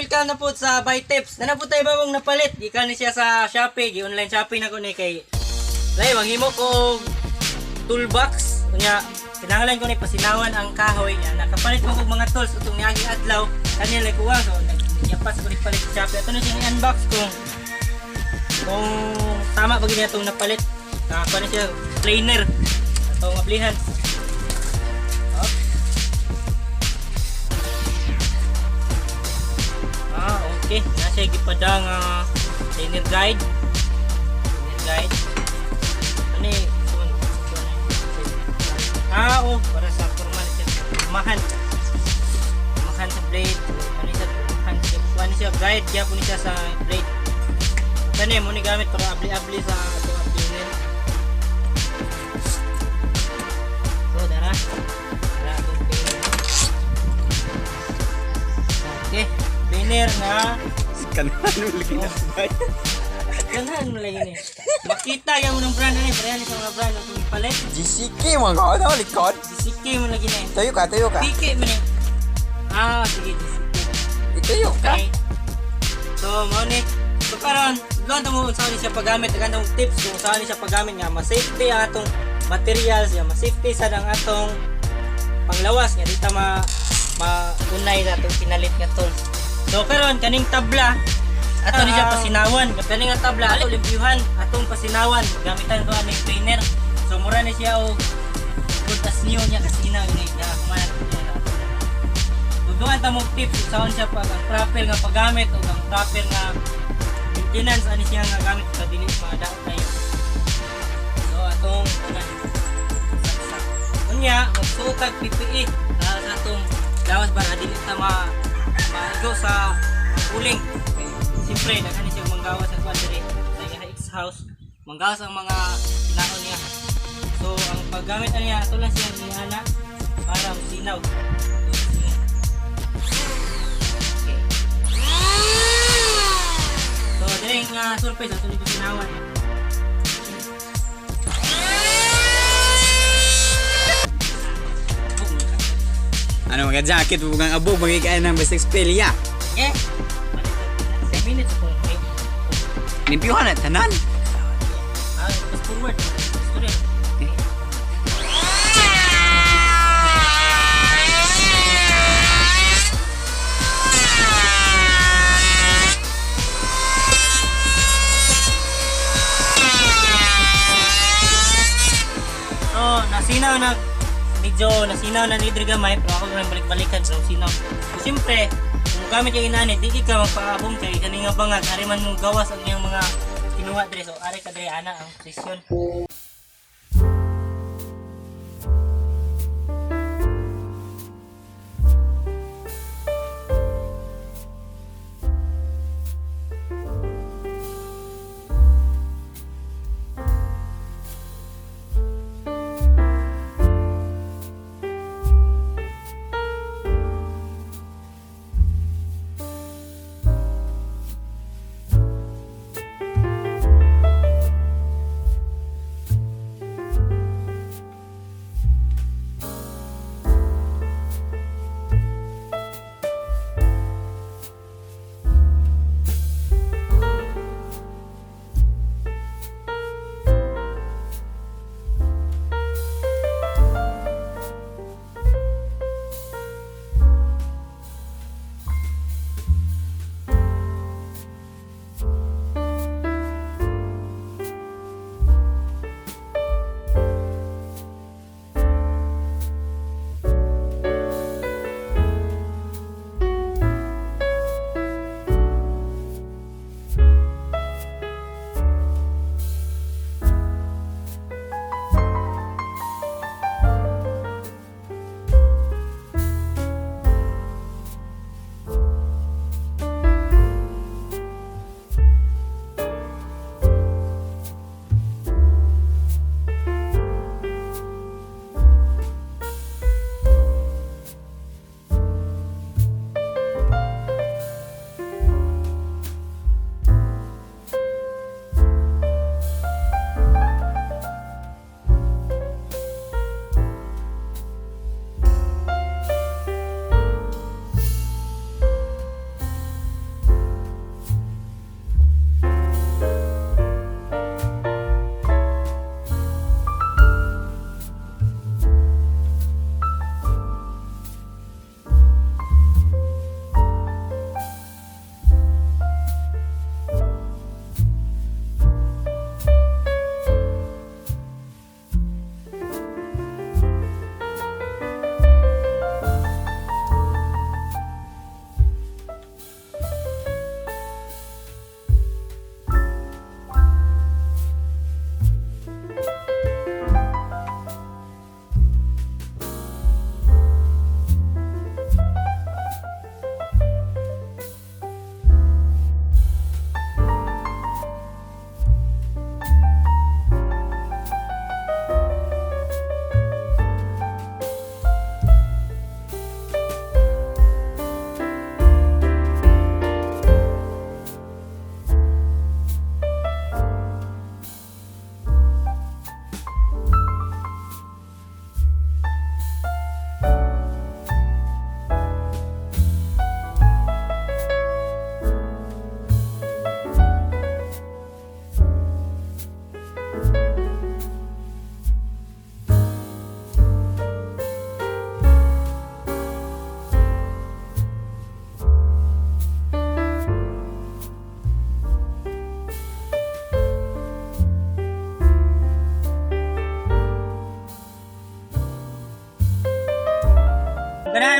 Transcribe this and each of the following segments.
welcome na po sa Buy Tips. Na po tayo bagong napalit. Gikan ni siya sa Shopee, gi-online shopping na ko ni kay. Lay manghimo ko toolbox. Kunya kinahanglan ko ni pasinawan ang kahoy niya. Nakapalit mo kog mga tools utong niaging adlaw. Kanila kuha so nagyapas ko ni palit sa Shopee. Ato na siya i-unbox kung tama ba niya itong napalit. Nakakuha na siya planer. Atong ablihan. Okay, nasa gipadang trainer guide. Ano eh? Oh, para sa formal siya. Mahan sa blade. Ano siya guide kaya po niya sa blade. Kani mo ni gamit para abli-abli sa trainer. So, dara. Okay. Trainer na kanahan mo lagi na bay. Kanahan mo lagi ni. Makita yung ng brand ni, parehan sa mga brand ng palit. GCK mo nga ano likod. GCK mo lagi ni. Tayo ka. PK mo ni. Sige GCK. Itayo ka. Okay. So, mo ni. So karon, duan ta mo saan siya paggamit, ganda mong tips kung saan siya paggamit nga ma-safety ang atong materials, ya ma-safety sa ang atong panglawas nga dita maunay na itong pinalit nga tools. So karon kaning tabla ato ni siya pasinawan. Kaning nga tabla ato limpyuhan atong pasinawan gamitan ko aning trainer. So mura ni siya og good as new niya kasinaw ni human. Duduan ta mo tips saan siya pag ang proper nga paggamit o ang proper nga maintenance ani siya nga gamit sa dili maadaot tayo. So atong saksak. Unya magsuotag PPE sa atong lawas para dili ta maigo sa uling. Siyempre, nagkani siya manggawas ang kwadre sa iya ex-house. Manggawas ang mga kinaon niya. So, ang paggamit niya, ito lang siya ni Ana para sinaw. Okay. So, diring surface, ito nito sinawan. Ano mga jacket bugang abog magikain ng basta spelya. Okay. 10 minutes ako. Limpyuhan na tanan. Fast forward. Sorry. So, nasinaw na ni gamay pero ako rin balik-balikan so sinaw. So siyempre, kung gamit yung inanit, di ka magpaabong kay kaninga bangag, ari man mong gawas ang iyang mga kinuha dre. So ari ka dre ana ang presyon.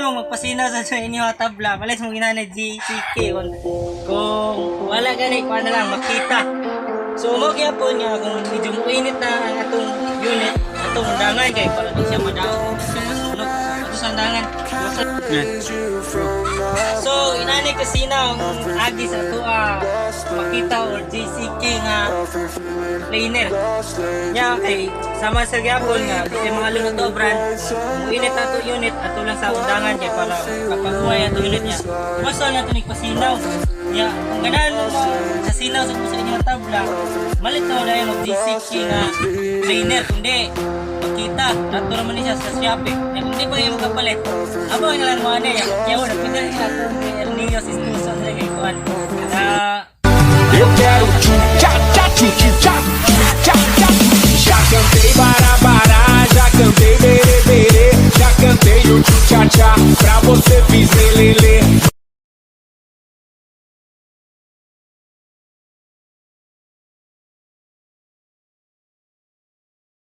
mo magpasinaw sa inyo tabla, malis mo ginanay GCK kung wala gani pa na lang makita. So mo gyapon nga kung medyo muinit na ang atong unit, atong undangan kay para di siya madaog sa sunod sa undangan. So inani kasi na ang agi sa tuwa makita or GCK nga planer. Nya kay sama sa gyapon nga di kay mga lunod brand muinit na to unit ato lang sa undangan kay para kapaguhay ato unit niya. Basta na to nagpasinaw. Nya kung ganahan mo sa sinaw sa inyong tabla, malit na wala yung mag-GCK nga planer kundi makita ato naman niya sa Shopee. Nya kung di pa yung magkapalit, abo nga lang mo ano ya. Kaya wala pinda niya atong El Niño Sistuso sa kay kuan. Eu quero tchu, tcha, tcha, tchu, tchu,